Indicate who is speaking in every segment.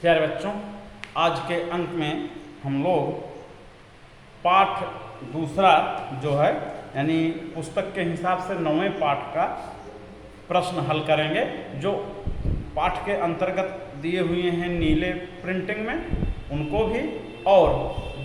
Speaker 1: प्यारे बच्चों, आज के अंक में हम लोग पाठ दूसरा जो है यानी पुस्तक के हिसाब से 9वें पाठ का प्रश्न हल करेंगे, जो पाठ के अंतर्गत दिए हुए हैं नीले प्रिंटिंग में उनको भी, और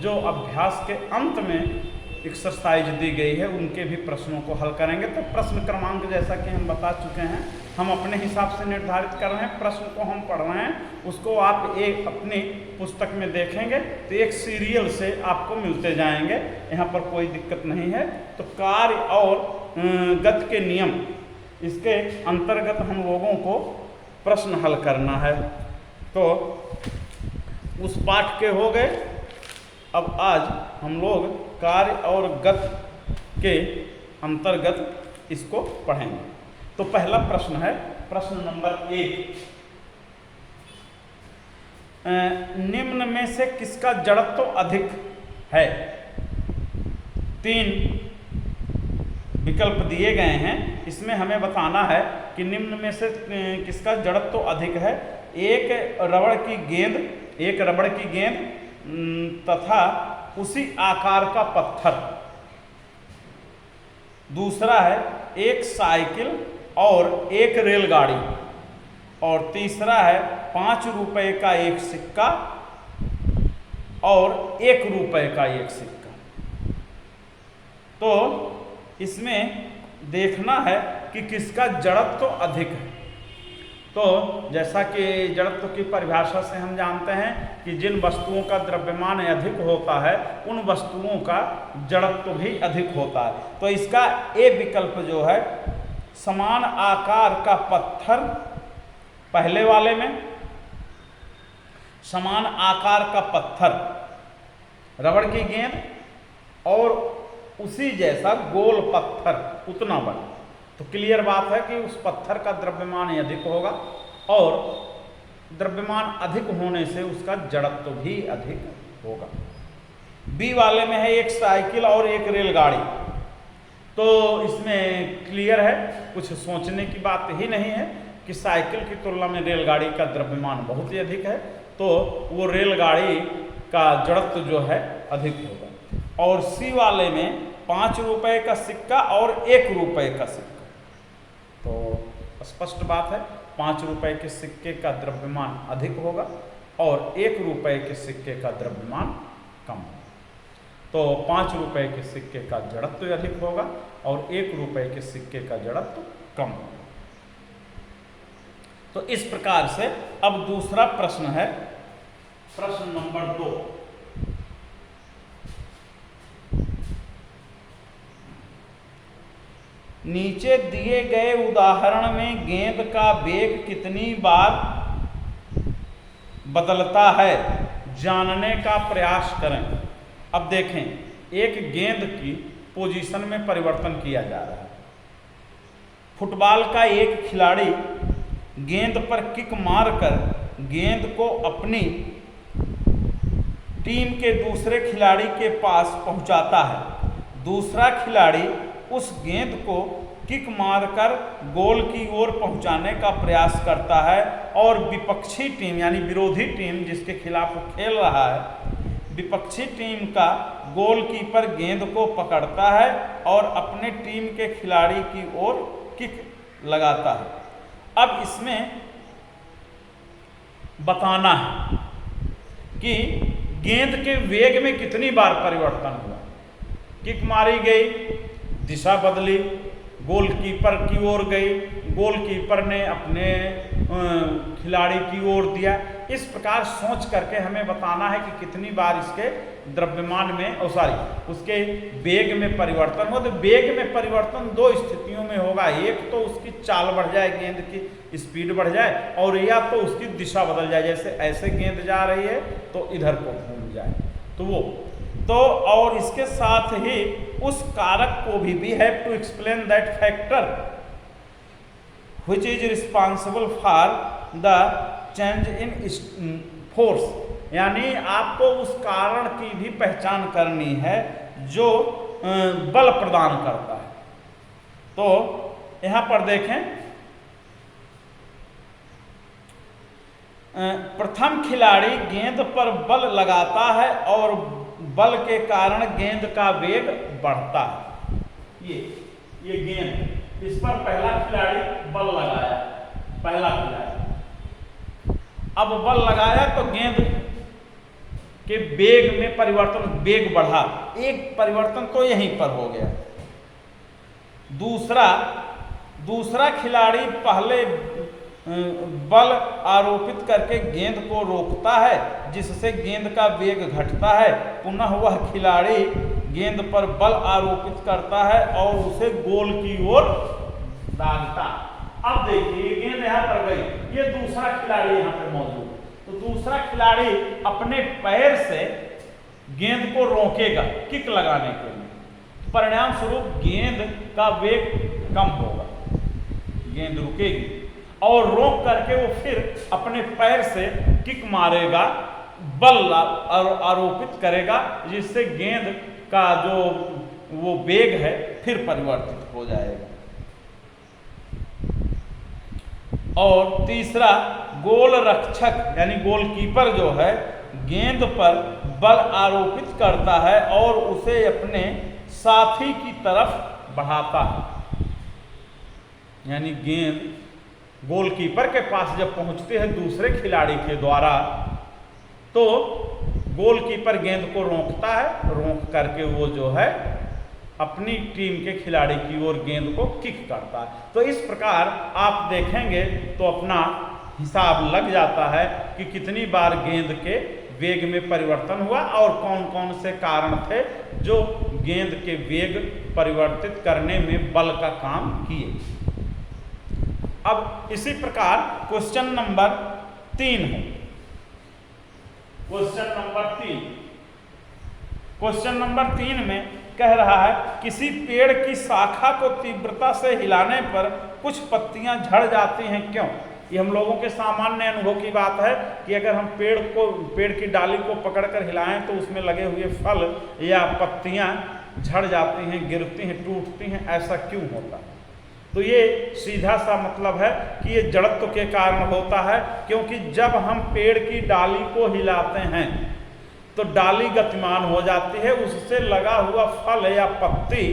Speaker 1: जो अभ्यास के अंत में एक्सरसाइज दी गई है उनके भी प्रश्नों को हल करेंगे। तो प्रश्न क्रमांक जैसा कि हम बता चुके हैं, हम अपने हिसाब से निर्धारित कर रहे हैं। प्रश्न को हम पढ़ रहे हैं, उसको आप एक अपनी पुस्तक में देखेंगे तो एक सीरियल से आपको मिलते जाएंगे, यहाँ पर कोई दिक्कत नहीं है। तो कार्य और गति के नियम, इसके अंतर्गत हम लोगों को प्रश्न हल करना है। तो उस पाठ के हो गए। अब आज हम लोग कार्य और गति के अंतर्गत इसको पढ़ेंगे। तो पहला प्रश्न है, प्रश्न नंबर 1, निम्न में से किसका जड़त्व अधिक है? 3 विकल्प दिए गए हैं, इसमें हमें बताना है कि निम्न में से किसका जड़त्व अधिक है। एक रबड़ की गेंद तथा उसी आकार का पत्थर। दूसरा है एक साइकिल और एक रेलगाड़ी। और तीसरा है 5 रुपए का एक सिक्का और 1 रुपए का एक सिक्का। तो इसमें देखना है कि किसका जड़त्व अधिक है। तो जैसा कि जड़त्व की परिभाषा से हम जानते हैं कि जिन वस्तुओं का द्रव्यमान अधिक होता है उन वस्तुओं का जड़त्व भी अधिक होता है। तो इसका ए विकल्प जो है, समान आकार का पत्थर, पहले वाले में समान आकार का पत्थर, रबड़ की गेंद और उसी जैसा गोल पत्थर उतना बड़ा। तो क्लियर बात है कि उस पत्थर का द्रव्यमान अधिक होगा और द्रव्यमान अधिक होने से उसका जड़त्व भी अधिक होगा। बी वाले में है एक साइकिल और एक रेलगाड़ी। तो इसमें क्लियर है, कुछ सोचने की बात ही नहीं है कि साइकिल की तुलना में रेलगाड़ी का द्रव्यमान बहुत ही अधिक है, तो वो रेलगाड़ी का जड़त्व जो है अधिक होगा। और सी वाले में 5 रुपए का सिक्का और 1 रुपए का सिक्का। तो स्पष्ट बात है, 5 रुपए के सिक्के का द्रव्यमान अधिक होगा और 1 रुपए के सिक्के का द्रव्यमान कम होगा। तो 5 रुपए के सिक्के का जड़त्व अधिक होगा और 1 रुपए के सिक्के का जड़त्व कम होगा। तो इस प्रकार से अब दूसरा प्रश्न है, प्रश्न नंबर 2। नीचे दिए गए उदाहरण में गेंद का वेग कितनी बार बदलता है, जानने का प्रयास करें। अब देखें, एक गेंद की पोजीशन में परिवर्तन किया जा रहा है। फुटबॉल का एक खिलाड़ी गेंद पर किक मारकर गेंद को अपनी टीम के दूसरे खिलाड़ी के पास पहुंचाता है। दूसरा खिलाड़ी उस गेंद को किक मारकर गोल की ओर पहुंचाने का प्रयास करता है और विपक्षी टीम यानी विरोधी टीम जिसके खिलाफ वो खेल रहा है, विपक्षी टीम का गोलकीपर गेंद को पकड़ता है और अपने टीम के खिलाड़ी की ओर किक लगाता है। अब इसमें बताना है कि गेंद के वेग में कितनी बार परिवर्तन हुआ। किक मारी गई, दिशा बदली, गोलकीपर की ओर गई, गोलकीपर ने अपने खिलाड़ी की ओर दिया। इस प्रकार सोच करके हमें बताना है कि कितनी बार इसके द्रव्यमान में उसके वेग में परिवर्तन हो। तो वेग में परिवर्तन 2 स्थितियों में होगा, एक तो उसकी चाल बढ़ जाए, गेंद की स्पीड बढ़ जाए, और या तो उसकी दिशा बदल जाए। जैसे ऐसे गेंद जा रही है तो इधर को घूम जाए, तो वो तो और इसके साथ ही उस कारक को भी we have to explain that factor which is responsible for the change in force, यानी आपको उस कारण की भी पहचान करनी है जो बल प्रदान करता है। तो यहाँ पर देखें, प्रथम खिलाड़ी गेंद पर बल लगाता है और बल के कारण गेंद का वेग बढ़ता है। ये गेंद, इस पर पहला खिलाड़ी बल लगाया, पहला खिलाड़ी अब बल लगाया तो गेंद के वेग में परिवर्तन, वेग बढ़ा, एक परिवर्तन तो यहीं पर हो गया। दूसरा खिलाड़ी पहले बल आरोपित करके गेंद को रोकता है जिससे गेंद का वेग घटता है। पुनः वह खिलाड़ी गेंद पर बल आरोपित करता है और उसे गोल की ओर दागता। अब देखिए गेंद यहाँ पर गई, ये दूसरा खिलाड़ी यहाँ पर मौजूद, तो दूसरा खिलाड़ी अपने पैर से गेंद को रोकेगा किक लगाने के लिए, परिणाम स्वरूप गेंद का वेग कम होगा, गेंद रुकेगी और रोक करके वो फिर अपने पैर से किक मारेगा, बल आरोपित करेगा जिससे गेंद का जो वो वेग है फिर परिवर्तित हो जाएगा। और तीसरा, गोल रक्षक यानी गोलकीपर जो है गेंद पर बल आरोपित करता है और उसे अपने साथी की तरफ बढ़ाता है। यानी गेंद गोलकीपर के पास जब पहुंचती है दूसरे खिलाड़ी के द्वारा तो गोलकीपर गेंद को रोकता है, रोक करके वो जो है अपनी टीम के खिलाड़ी की ओर गेंद को किक करता है। तो इस प्रकार आप देखेंगे तो अपना हिसाब लग जाता है कि कितनी बार गेंद के वेग में परिवर्तन हुआ और कौन कौन से कारण थे जो गेंद के वेग परिवर्तित करने में बल का काम किए। अब इसी प्रकार क्वेश्चन नंबर 3 है। क्वेश्चन नंबर 3 में कह रहा है किसी पेड़ की शाखा को तीव्रता से हिलाने पर कुछ पत्तियां झड़ जाती हैं, क्यों? ये हम लोगों के सामान्य अनुभव की बात है कि अगर हम पेड़ की डाली को पकड़कर हिलाएं तो उसमें लगे हुए फल या पत्तियां झड़ जाती हैं, गिरती हैं, टूटती हैं, ऐसा क्यों होता है? तो ये सीधा सा मतलब है कि ये जड़त्व के कारण होता है, क्योंकि जब हम पेड़ की डाली को हिलाते हैं तो डाली गतिमान हो जाती है, उससे लगा हुआ फल या पत्ती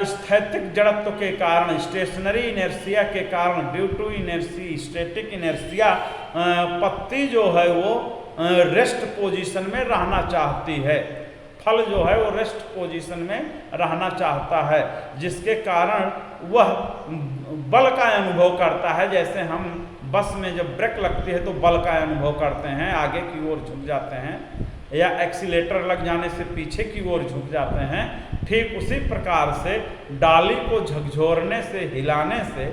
Speaker 1: स्थैतिक जड़त्व के कारण, स्टेशनरी इनर्शिया के कारण, due to inertia static inertia, पत्ती जो है वो रेस्ट पोजीशन में रहना चाहती है, फल जो है वो रेस्ट पोजीशन में रहना चाहता है, जिसके कारण वह बल का अनुभव करता है। जैसे हम बस में जब ब्रेक लगती है तो बल का अनुभव करते हैं, आगे की ओर झुक जाते हैं, या एक्सीलेटर लग जाने से पीछे की ओर झुक जाते हैं। ठीक उसी प्रकार से डाली को झकझोरने से, हिलाने से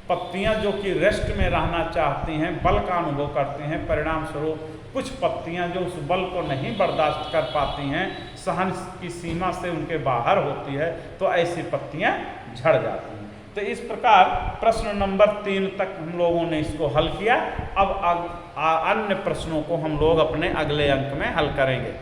Speaker 1: पत्तियां जो कि रेस्ट में रहना चाहती हैं बल का अनुभव करती हैं, परिणाम स्वरूप कुछ पत्तियां जो उस बल को नहीं बर्दाश्त कर पाती हैं, सहन की सीमा से उनके बाहर होती है, तो ऐसी पत्तियां झड़ जाती हैं। तो इस प्रकार प्रश्न नंबर 3 तक हम लोगों ने इसको हल किया। अब अन्य प्रश्नों को हम लोग अपने अगले अंक में हल करेंगे।